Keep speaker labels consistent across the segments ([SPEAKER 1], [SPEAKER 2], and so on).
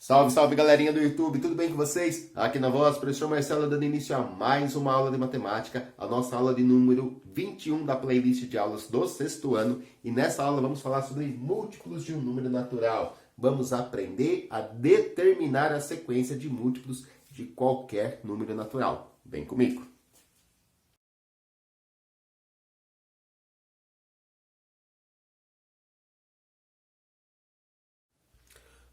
[SPEAKER 1] Salve, salve galerinha do YouTube, tudo bem com vocês? Aqui na voz, professor Marcelo dando início a mais uma aula de matemática, a nossa aula de número 21 da playlist de aulas do sexto ano. E nessa aula vamos falar sobre múltiplos de um número natural. Vamos aprender a determinar a sequência de múltiplos de qualquer número natural. Vem comigo!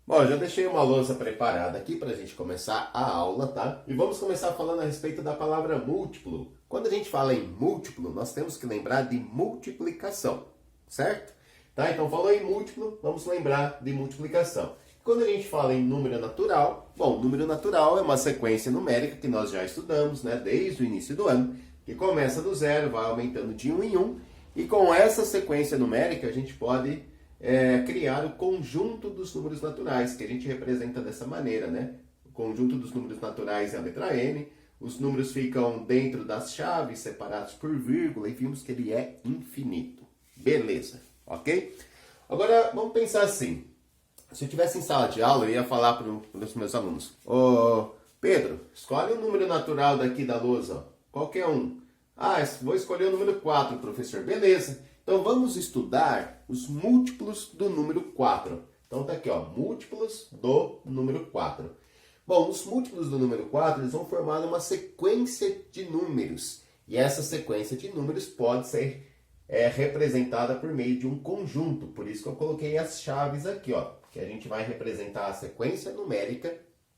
[SPEAKER 1] Bom, eu já deixei uma lousa preparada aqui para a gente começar a aula, tá? E vamos começar falando a respeito da palavra múltiplo. Quando a gente fala em múltiplo, nós temos que lembrar de multiplicação, certo? Tá? Então, falou em múltiplo, vamos lembrar de multiplicação. Quando a gente fala em número natural, bom, número natural é uma sequência numérica que nós já estudamos, né, desde o início do ano, que começa do zero, vai aumentando de 1 em 1, e com essa sequência numérica a gente pode criar o conjunto dos números naturais, que a gente representa dessa maneira, né? O conjunto dos números naturais é a letra N, os números ficam dentro das chaves, separados por vírgula, e vimos que ele é infinito. Beleza, ok? Agora, vamos pensar assim. Se eu estivesse em sala de aula, eu ia falar para os meus alunos: ô Pedro, escolhe um número natural daqui da lousa, qualquer um. Ah, vou escolher o número 4, professor. Beleza. Então, vamos estudar os múltiplos do número 4. Então, tá aqui, ó, múltiplos do número 4. Bom, os múltiplos do número 4, eles vão formar uma sequência de números. E essa sequência de números pode ser representada por meio de um conjunto. Por isso que eu coloquei as chaves aqui, ó, que a gente vai representar a sequência numérica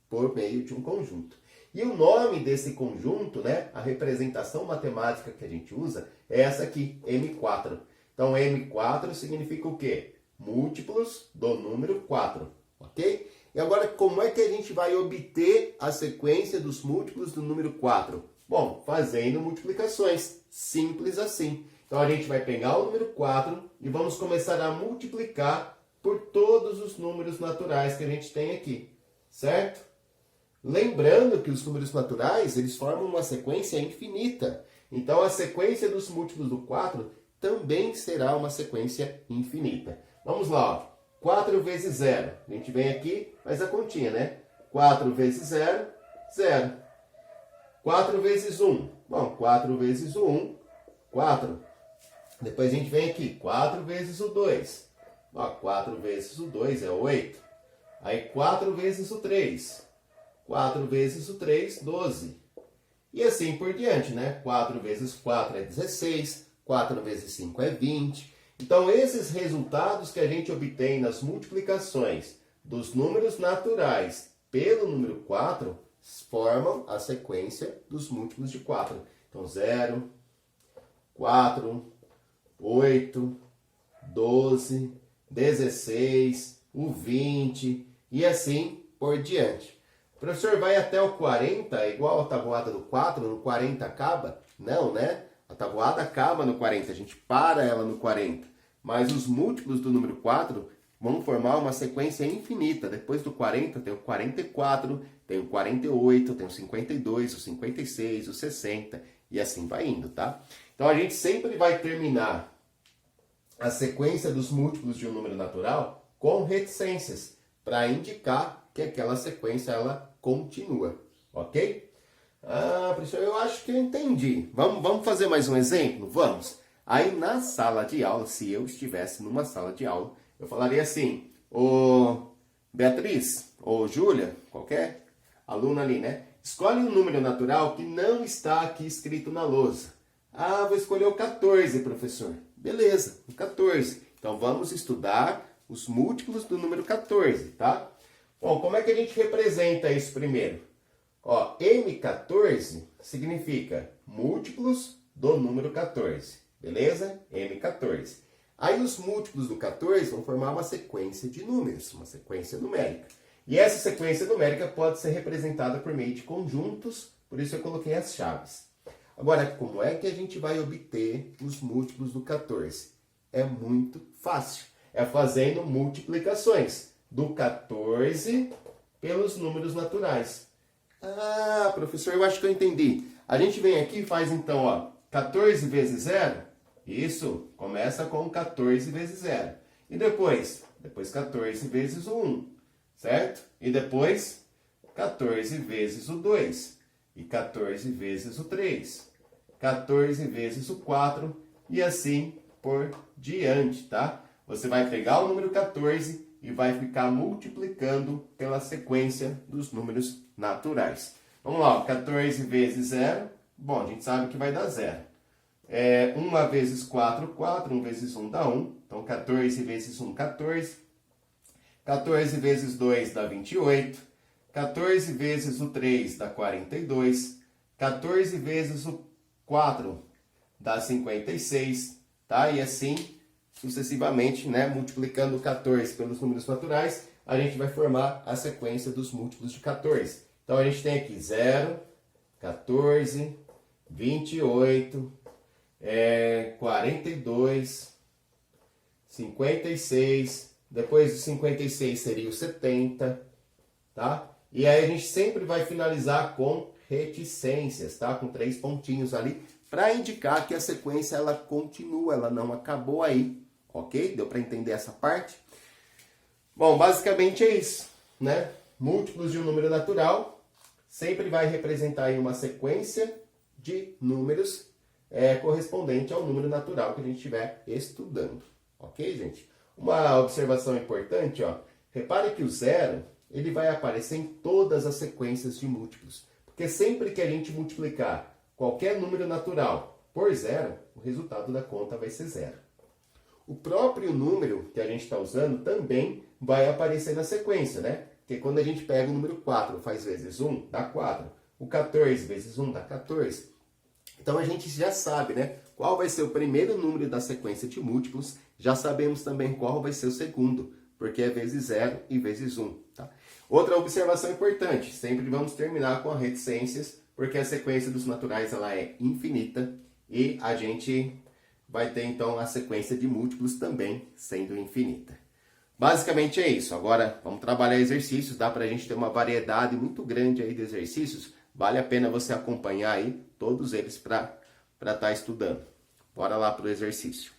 [SPEAKER 1] por meio de um conjunto. E o nome desse conjunto, né, a representação matemática que a gente usa, é essa aqui, M4. Então, M4 significa o quê? Múltiplos do número 4, ok? E agora, como é que a gente vai obter a sequência dos múltiplos do número 4? Bom, fazendo multiplicações, simples assim. Então, a gente vai pegar o número 4 e vamos começar a multiplicar por todos os números naturais que a gente tem aqui, certo? Lembrando que os números naturais, eles formam uma sequência infinita. Então, a sequência dos múltiplos do 4 também será uma sequência infinita. Vamos lá, ó. 4 vezes 0. A gente vem aqui, faz a continha, né? 4 vezes 0, 0. 4 vezes 1. Bom, 4 vezes o 1, 4. Depois a gente vem aqui, 4 vezes o 2. Ó, 4 vezes o 2 é 8. Aí 4 vezes o 3. 4 vezes o 3, 12. E assim por diante, né? 4 vezes 4 é 16. 4 vezes 5 é 20. Então, esses resultados que a gente obtém nas multiplicações dos números naturais pelo número 4 formam a sequência dos múltiplos de 4. Então, 0, 4, 8, 12, 16, o 20 e assim por diante. O professor vai até o 40, igual a tabuada do 4, no 40 acaba? Não, né? A tabuada acaba no 40, a gente para ela no 40. Mas os múltiplos do número 4 vão formar uma sequência infinita. Depois do 40 tem o 44, tem o 48, tem o 52, o 56, o 60 e assim vai indo, tá? Então a gente sempre vai terminar a sequência dos múltiplos de um número natural com reticências, para indicar que aquela sequência ela continua, ok? Ah, professor, eu acho que eu entendi. Vamos fazer mais um exemplo? Vamos. Aí na sala de aula, se eu estivesse numa sala de aula, eu falaria assim: ô Beatriz, ou Júlia, qualquer aluna ali, né? Escolhe um número natural que não está aqui escrito na lousa. Ah, vou escolher o 14, professor. Beleza, o 14. Então vamos estudar os múltiplos do número 14, tá? Bom, como é que a gente representa isso primeiro? Ó, M14 significa múltiplos do número 14, beleza? M14. Aí os múltiplos do 14 vão formar uma sequência de números, uma sequência numérica. E essa sequência numérica pode ser representada por meio de conjuntos, por isso eu coloquei as chaves. Agora, como é que a gente vai obter os múltiplos do 14? É muito fácil. É fazendo multiplicações do 14 pelos números naturais. Ah, professor, eu acho que eu entendi. A gente vem aqui e faz então, ó, 14 vezes 0. Isso, começa com 14 vezes 0. E depois 14 vezes o 1. certo? E depois 14 vezes o 2, e 14 vezes o 3, 14 vezes o 4, e assim por diante, tá? Você vai pegar o número 14 e vai ficar multiplicando pela sequência dos números naturais. Vamos lá, 14 vezes 0, bom, a gente sabe que vai dar 0. 1 vezes 4, 4, 1 vezes 1 dá 1, então 14 vezes 1, 14. 14 vezes 2 dá 28, 14 vezes o 3 dá 42, 14 vezes o 4 dá 56, tá? E assim sucessivamente, né? Multiplicando 14 pelos números naturais, a gente vai formar a sequência dos múltiplos de 14. Então a gente tem aqui 0, 14, 28, 42, 56, depois do 56 seria o 70, tá? E aí a gente sempre vai finalizar com reticências, tá? Com 3 pontinhos ali, para indicar que a sequência ela continua, ela não acabou aí, ok? Deu para entender essa parte? Bom, basicamente é isso, né? Múltiplos de um número natural sempre vai representar aí uma sequência de números correspondente ao número natural que a gente estiver estudando, ok, gente? Uma observação importante, ó, repare que o 0 ele vai aparecer em todas as sequências de múltiplos, porque sempre que a gente multiplicar qualquer número natural por 0, o resultado da conta vai ser 0. O próprio número que a gente está usando também vai aparecer na sequência, né? Porque quando a gente pega o número 4, faz vezes 1, dá 4. O 14 vezes 1 dá 14. Então a gente já sabe, né? Qual vai ser o primeiro número da sequência de múltiplos. Já sabemos também qual vai ser o segundo, porque é vezes 0 e vezes 1. Tá? Outra observação importante, sempre vamos terminar com as reticências, porque a sequência dos naturais ela é infinita e a gente vai ter então a sequência de múltiplos também sendo infinita. Basicamente é isso. Agora vamos trabalhar exercícios, dá para a gente ter uma variedade muito grande aí de exercícios. Vale a pena você acompanhar aí todos eles para estar estudando. Bora lá para o exercício.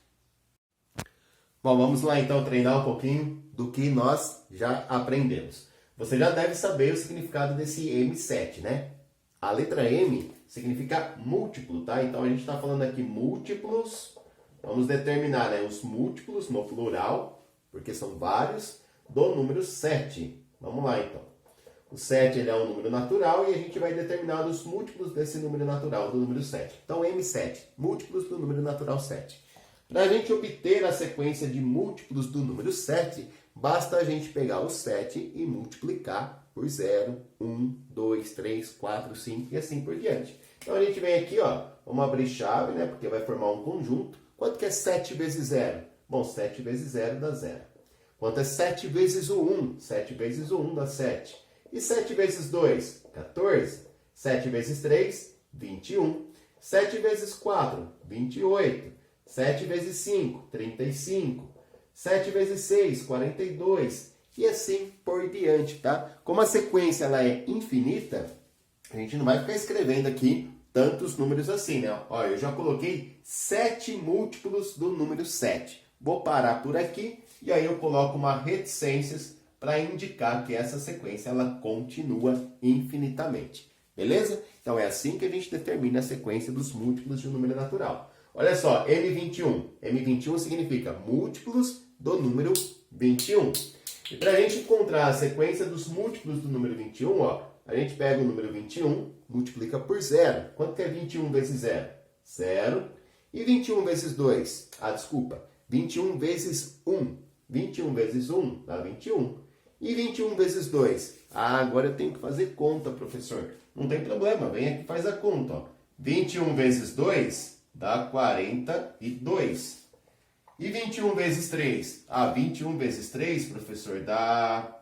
[SPEAKER 1] Bom, vamos lá então treinar um pouquinho do que nós já aprendemos. Você já deve saber o significado desse M7, né? A letra M significa múltiplo, tá? Então a gente está falando aqui múltiplos. Vamos determinar, né, os múltiplos no plural, porque são vários, do número 7. Vamos lá então. O 7 ele é um número natural e a gente vai determinar os múltiplos desse número natural, do número 7. Então, M7, múltiplos do número natural 7. Para a gente obter a sequência de múltiplos do número 7, basta a gente pegar o 7 e multiplicar por 0, 1, 2, 3, 4, 5 e assim por diante. Então, a gente vem aqui, ó, vamos abrir chave, né, porque vai formar um conjunto. Quanto que é 7 vezes 0? Bom, 7 vezes 0 dá 0. Quanto é 7 vezes o 1? 7 vezes o 1 dá 7. E 7 vezes 2? 14. 7 vezes 3? 21. 7 vezes 4? 28. 7 vezes 5? 35. 7 vezes 6? 42. E assim por diante, tá? Como a sequência ela é infinita, a gente não vai ficar escrevendo aqui tantos números assim, né? Ó, eu já coloquei 7 múltiplos do número 7. Vou parar por aqui e aí eu coloco uma reticências para indicar que essa sequência ela continua infinitamente. Beleza? Então é assim que a gente determina a sequência dos múltiplos de um número natural. Olha só, M21. M21 significa múltiplos do número 21. E para a gente encontrar a sequência dos múltiplos do número 21, ó, a gente pega o número 21, multiplica por 0. Quanto que é 21 vezes 0? 0. E 21 vezes 2? Ah, desculpa. 21 vezes 1. 21 vezes 1 dá 21. E 21 vezes 2? Ah, agora eu tenho que fazer conta, professor. Não tem problema, vem aqui e faz a conta. Ó. 21 vezes 2 dá 42. E 21 vezes 3? Ah, 21 vezes 3, professor, dá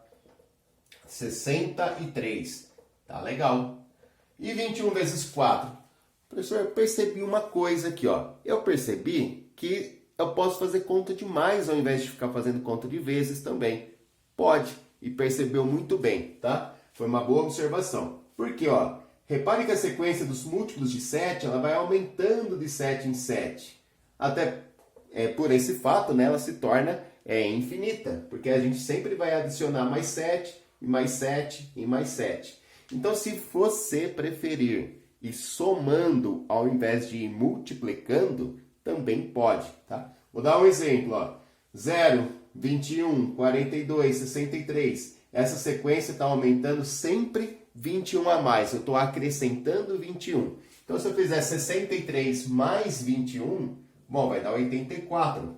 [SPEAKER 1] 63. Tá legal. E 21 vezes 4? Professor, eu percebi uma coisa aqui, ó. Eu percebi que eu posso fazer conta de mais ao invés de ficar fazendo conta de vezes também. Pode. E percebeu muito bem, tá? Foi uma boa observação. Porque, ó, repare que a sequência dos múltiplos de 7, ela vai aumentando de 7 em 7. Até por esse fato, né, ela se torna infinita. Porque a gente sempre vai adicionar mais 7 e mais 7 e mais 7. Então, se você preferir ir somando ao invés de ir multiplicando, também pode, tá? Vou dar um exemplo, ó. 0, 21, 42, 63. Essa sequência está aumentando sempre 21 a mais. Eu estou acrescentando 21. Então, se eu fizer 63 mais 21, bom, vai dar 84.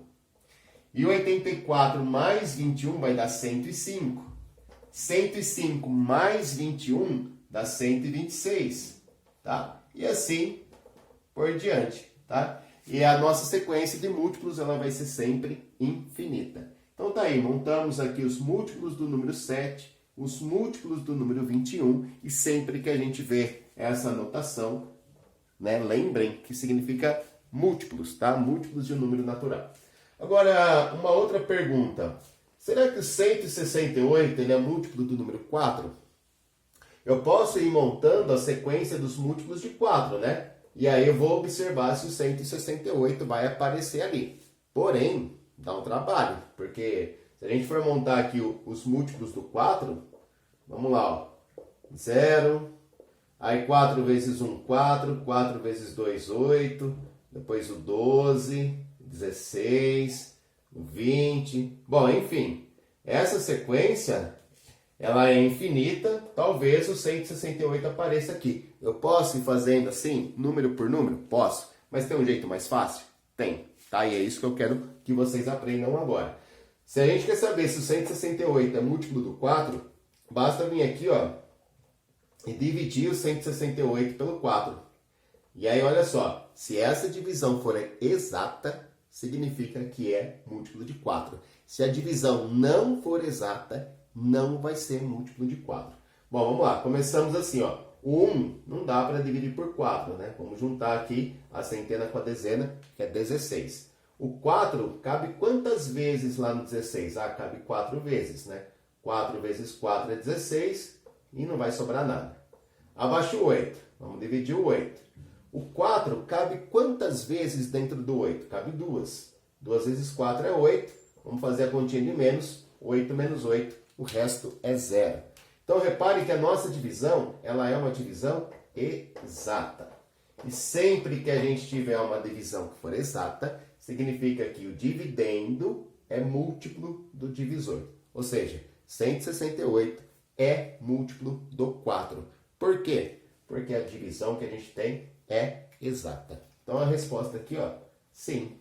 [SPEAKER 1] E 84 mais 21 vai dar 105. 105 mais 21 dá 126, tá? E assim por diante, tá? E a nossa sequência de múltiplos, ela vai ser sempre infinita. Então tá aí, montamos aqui os múltiplos do número 7, os múltiplos do número 21, e sempre que a gente vê essa anotação, né, lembrem que significa múltiplos, tá? Múltiplos de um número natural. Agora, uma outra pergunta. Será que o 168 ele é múltiplo do número 4? Eu posso ir montando a sequência dos múltiplos de 4, né? E aí eu vou observar se o 168 vai aparecer ali. Porém, dá um trabalho, porque se a gente for montar aqui os múltiplos do 4, vamos lá, ó. 0, aí 4 vezes 1, 4, 4 vezes 2, 8, depois o 12, 16, o 20. Bom, enfim, essa sequência, ela é infinita, talvez o 168 apareça aqui. Eu posso ir fazendo assim, número por número? Posso. Mas tem um jeito mais fácil? Tem. Tá? E é isso que eu quero que vocês aprendam agora. Se a gente quer saber se o 168 é múltiplo do 4, basta vir aqui, ó, e dividir o 168 pelo 4. E aí, olha só, se essa divisão for exata, significa que é múltiplo de 4. Se a divisão não for exata, não vai ser múltiplo de 4. Bom, vamos lá. Começamos assim, ó. O 1 não dá para dividir por 4, né? Vamos juntar aqui a centena com a dezena, que é 16. O 4 cabe quantas vezes lá no 16? Ah, cabe 4 vezes, né? 4 vezes 4 é 16 e não vai sobrar nada. Abaixo o 8. Vamos dividir o 8. O 4 cabe quantas vezes dentro do 8? Cabe 2. 2 vezes 4 é 8. Vamos fazer a continha de menos. 8 menos 8. O resto é 0. Então, repare que a nossa divisão, ela é uma divisão exata. E sempre que a gente tiver uma divisão que for exata, significa que o dividendo é múltiplo do divisor. Ou seja, 168 é múltiplo do 4. Por quê? Porque a divisão que a gente tem é exata. Então, a resposta aqui, ó, sim.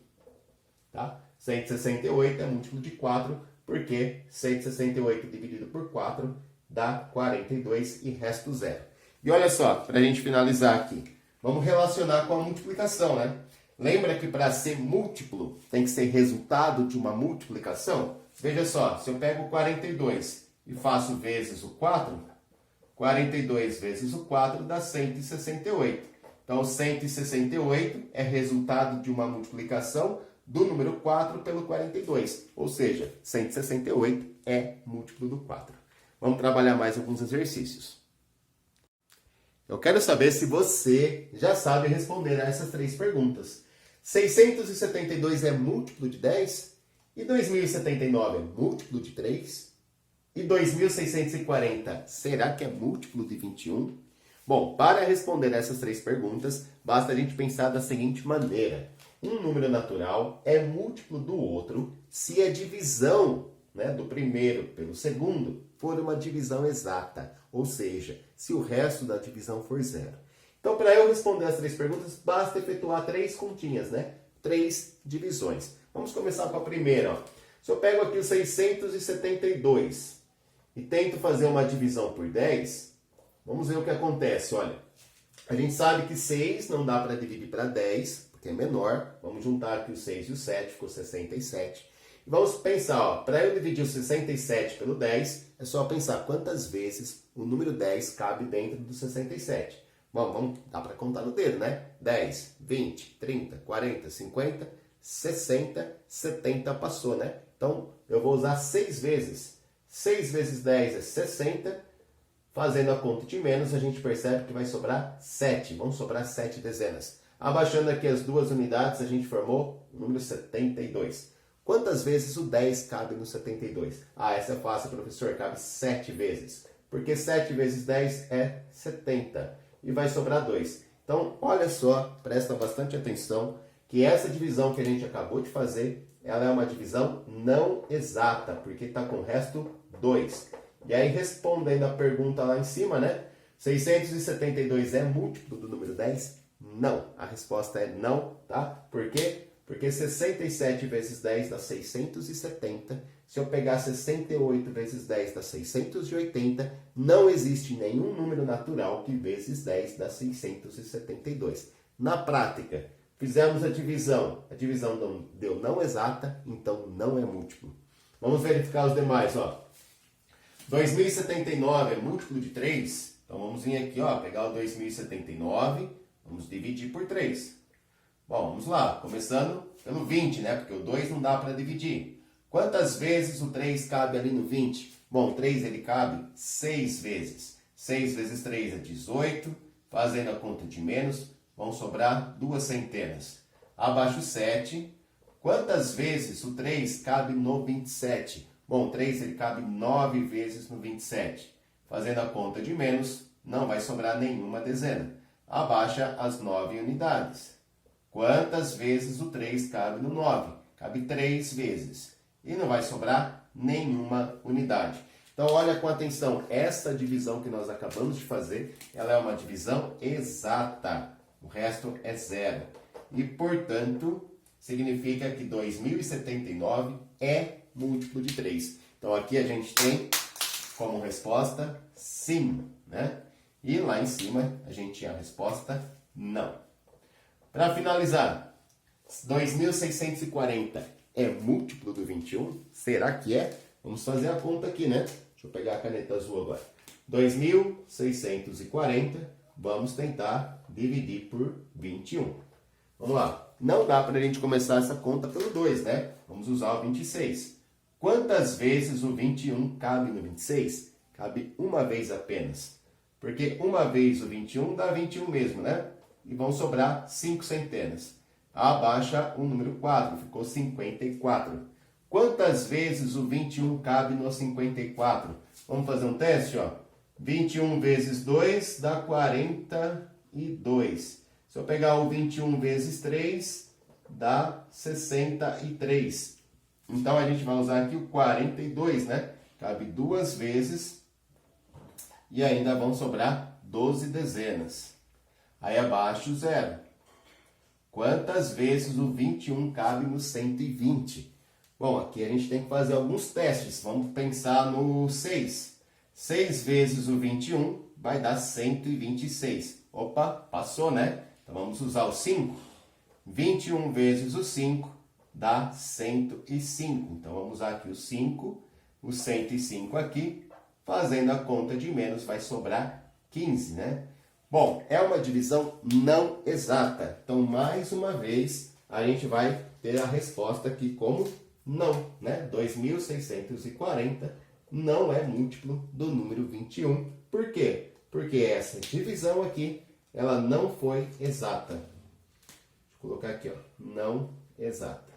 [SPEAKER 1] Tá? 168 é múltiplo de 4, porque 168 dividido por 4 dá 42 e resto 0. E olha só, para a gente finalizar aqui, vamos relacionar com a multiplicação, né? Lembra que para ser múltiplo tem que ser resultado de uma multiplicação? Veja só, se eu pego 42 e faço vezes o 4, 42 vezes o 4 dá 168. Então, 168 é resultado de uma multiplicação do número 4 pelo 42. Ou seja, 168 é múltiplo do 4. Vamos trabalhar mais alguns exercícios. Eu quero saber se você já sabe responder a essas 3 perguntas. 672 é múltiplo de 10? E 2079 é múltiplo de 3? E 2640, será que é múltiplo de 21? Bom, para responder essas 3 perguntas, basta a gente pensar da seguinte maneira. Um número natural é múltiplo do outro se a divisão, né, do primeiro pelo segundo for uma divisão exata, ou seja, se o resto da divisão for 0. Então, para eu responder as 3 perguntas, basta efetuar 3 continhas, né? 3 divisões. Vamos começar com a primeira. Ó. Se eu pego aqui o 672 e tento fazer uma divisão por 10, vamos ver o que acontece. Olha, a gente sabe que 6 não dá para dividir para 10, porque é menor. Vamos juntar aqui o 6 e o 7, ficou 67. E vamos pensar, para eu dividir o 67 pelo 10, é só pensar quantas vezes o número 10 cabe dentro do 67. Bom, dá para contar no dedo, né? 10, 20, 30, 40, 50, 60, 70 passou, né? Então, eu vou usar 6 vezes. 6 vezes 10 é 60. Fazendo a conta de menos, a gente percebe que vai sobrar 7. Vão sobrar 7 dezenas. Abaixando aqui as 2 unidades, a gente formou o número 72. Quantas vezes o 10 cabe no 72? Ah, essa é fácil, professor, cabe 7 vezes. Porque 7 vezes 10 é 70. E vai sobrar 2. Então, olha só, presta bastante atenção, que essa divisão que a gente acabou de fazer, ela é uma divisão não exata, porque está com o resto 2. E aí, respondendo a pergunta lá em cima, né? 672 é múltiplo do número 10? Não. A resposta é não, tá? Por quê? Porque 67 vezes 10 dá 670. Se eu pegar 68 vezes 10 dá 680. Não existe nenhum número natural que vezes 10 dá 672. Na prática, fizemos a divisão deu não exata, então não é múltiplo. Vamos verificar os demais, ó. 2079 é múltiplo de 3. Então vamos vir aqui, ó, pegar o 2079, vamos dividir por 3. Bom, vamos lá, começando pelo 20, né? Porque o 2 não dá para dividir. Quantas vezes o 3 cabe ali no 20? Bom, o 3 ele cabe 6 vezes. 6 vezes 3 é 18. Fazendo a conta de menos, vão sobrar 2 centenas. Abaixo 7. Quantas vezes o 3 cabe no 27? Bom, o 3 ele cabe 9 vezes no 27. Fazendo a conta de menos, não vai sobrar nenhuma dezena. Abaixa as 9 unidades. Quantas vezes o 3 cabe no 9? Cabe 3 vezes. E não vai sobrar nenhuma unidade. Então, olha com atenção. Essa divisão que nós acabamos de fazer, ela é uma divisão exata. O resto é zero. E, portanto, significa que 2079 é múltiplo de 3. Então, aqui a gente tem como resposta sim, né? E lá em cima a gente tinha a resposta não. Para finalizar, 2640 é múltiplo do 21? Será que é? Vamos fazer a conta aqui, né? Deixa eu pegar a caneta azul agora. 2640, vamos tentar dividir por 21. Vamos lá. Não dá para a gente começar essa conta pelo 2, né? Vamos usar o 26. Quantas vezes o 21 cabe no 26? Cabe uma vez apenas. Porque uma vez o 21 dá 21 mesmo, né? E vão sobrar 5 centenas. Abaixa o número 4, ficou 54. Quantas vezes o 21 cabe no 54? Vamos fazer um teste, ó. 21 vezes 2 dá 42. Se eu pegar o 21 vezes 3, dá 63. Então, a gente vai usar aqui o 42, né? Cabe 2 vezes e ainda vão sobrar 12 dezenas. Aí abaixo, 0. Quantas vezes o 21 cabe no 120? Bom, aqui a gente tem que fazer alguns testes. Vamos pensar no 6. 6 vezes o 21 vai dar 126. Opa, passou, né? Então vamos usar o 5. 21 vezes o 5 dá 105. Então vamos usar aqui o 5, o 105 aqui. Fazendo a conta de menos vai sobrar 15, né? Bom, é uma divisão não exata. Então, mais uma vez, a gente vai ter a resposta aqui como não, né? 2640 não é múltiplo do número 21. Por quê? Porque essa divisão aqui, ela não foi exata. Deixa eu colocar aqui, ó, não exata.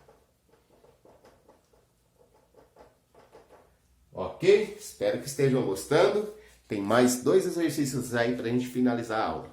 [SPEAKER 1] Ok? Espero que estejam gostando. Tem mais 2 exercícios aí para a gente finalizar a aula.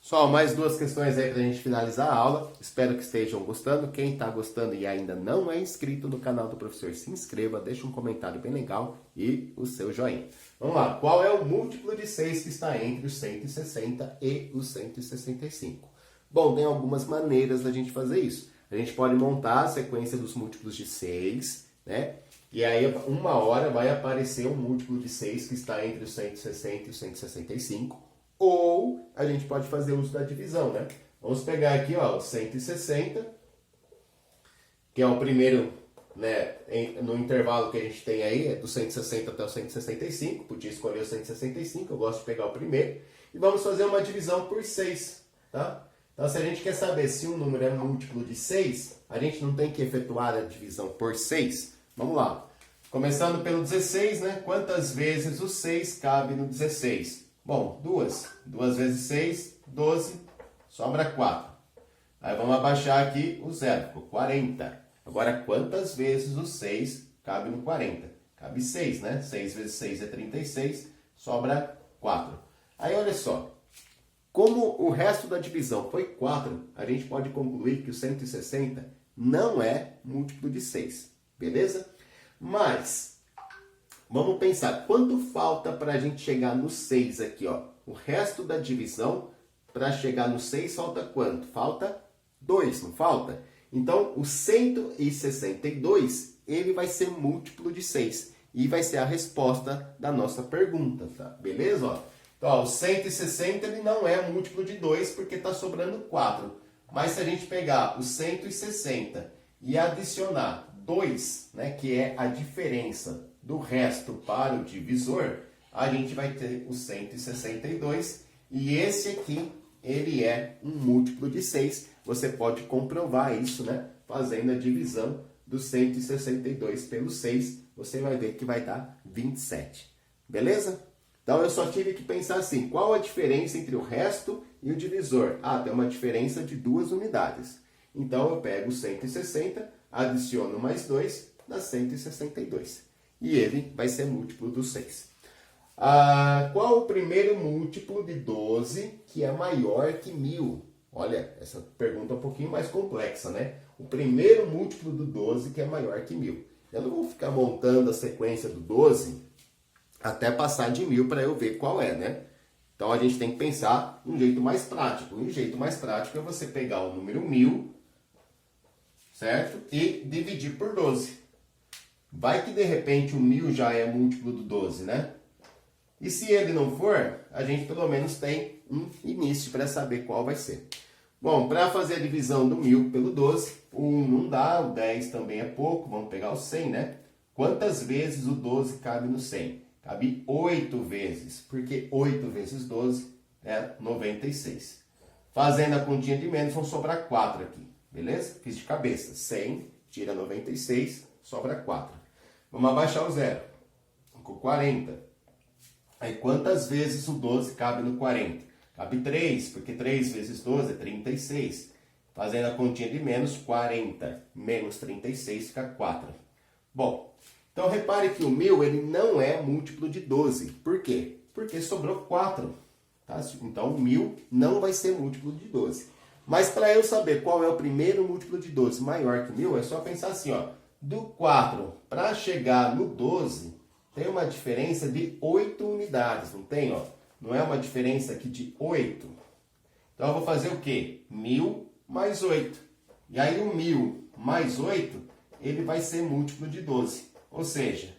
[SPEAKER 1] Só mais 2 questões aí para a gente finalizar a aula. Espero que estejam gostando. Quem está gostando e ainda não é inscrito no canal do professor, se inscreva, deixa um comentário bem legal e o seu joinha. Vamos lá. Qual é o múltiplo de 6 que está entre os 160 e os 165? Bom, tem algumas maneiras da gente fazer isso. A gente pode montar a sequência dos múltiplos de 6, né? E aí, uma hora vai aparecer um múltiplo de 6 que está entre os 160 e os 165. Ou a gente pode fazer uso da divisão, né? Vamos pegar aqui, ó, o 160, que é o primeiro, né, no intervalo que a gente tem aí, é do 160 até o 165. Podia escolher o 165, eu gosto de pegar o primeiro. E vamos fazer uma divisão por 6, tá? Então, se a gente quer saber se um número é múltiplo de 6, a gente não tem que efetuar a divisão por 6. Vamos lá. Começando pelo 16, né? Quantas vezes o 6 cabe no 16? Bom, 2. 2 vezes 6, 12. Sobra 4. Aí vamos abaixar aqui o 0, ficou 40. Agora, quantas vezes o 6 cabe no 40? Cabe 6, né? 6 vezes 6 é 36, sobra 4. Aí, olha só. Como o resto da divisão foi 4, a gente pode concluir que o 160 não é múltiplo de 6, beleza? Mas, vamos pensar, quanto falta para a gente chegar no 6 aqui, ó? O resto da divisão, para chegar no 6, falta quanto? Falta 2, não falta? Então, o 162, ele vai ser múltiplo de 6 e vai ser a resposta da nossa pergunta, tá? Beleza? Ó? Então, ó, o 160 ele não é múltiplo de 2 porque está sobrando 4. Mas se a gente pegar o 160 e adicionar 2, né, que é a diferença do resto para o divisor, a gente vai ter o 162. E esse aqui, ele é um múltiplo de 6. Você pode comprovar isso, né, fazendo a divisão do 162 pelo 6. Você vai ver que vai dar 27. Beleza? Então, eu só tive que pensar assim, qual a diferença entre o resto e o divisor? Ah, tem uma diferença de 2 unidades. Então, eu pego 160, adiciono mais 2, dá 162. E ele vai ser múltiplo do 6. Qual o primeiro múltiplo de 12 que é maior que 1000? Olha, essa pergunta é um pouquinho mais complexa, né? O primeiro múltiplo do 12 que é maior que 1000. Eu não vou ficar montando a sequência do 12... até passar de 1000 para eu ver qual é, né? Então, a gente tem que pensar um jeito mais prático. Um jeito mais prático é você pegar o número 1000, certo? E dividir por 12. Vai que, de repente, o 1000 já é múltiplo do 12, né? E se ele não for, a gente pelo menos tem um início para saber qual vai ser. Bom, para fazer a divisão do 1000 pelo 12, o 1 não dá, o 10 também é pouco, vamos pegar o 100, né? Quantas vezes o 12 cabe no 100? Cabe 8 vezes, porque 8 vezes 12 é 96. Fazendo a continha de menos, vão sobrar 4 aqui, beleza? Fiz de cabeça. 100, tira 96, sobra 4. Vamos abaixar o 0. Ficou 40. Aí, quantas vezes o 12 cabe no 40? Cabe 3, porque 3 vezes 12 é 36. Fazendo a continha de menos, 40 menos 36 fica 4. Bom, então repare que o 1000 ele não é múltiplo de 12. Por quê? Porque sobrou 4. Tá? Então, o 1000 não vai ser múltiplo de 12. Mas para eu saber qual é o primeiro múltiplo de 12 maior que 1000, é só pensar assim, ó. Do 4 para chegar no 12, tem uma diferença de 8 unidades, não tem? Ó? Não é uma diferença aqui de 8. Então, eu vou fazer o quê? 1000 mais 8. E aí, o 1000 mais 8, ele vai ser múltiplo de 12. Ou seja,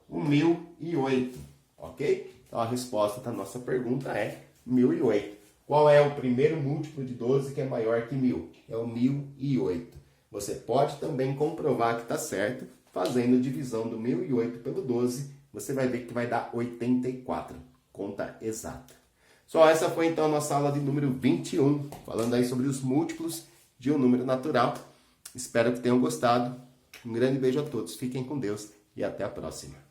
[SPEAKER 1] o 1008, ok? Então, a resposta da nossa pergunta é 1008. Qual é o primeiro múltiplo de 12 que é maior que 1000? É o 1008. Você pode também comprovar que está certo, fazendo divisão do 1008 pelo 12, você vai ver que vai dar 84. Conta exata. Só essa foi então a nossa aula de número 21, falando aí sobre os múltiplos de um número natural. Espero que tenham gostado. Um grande beijo a todos, fiquem com Deus e até a próxima.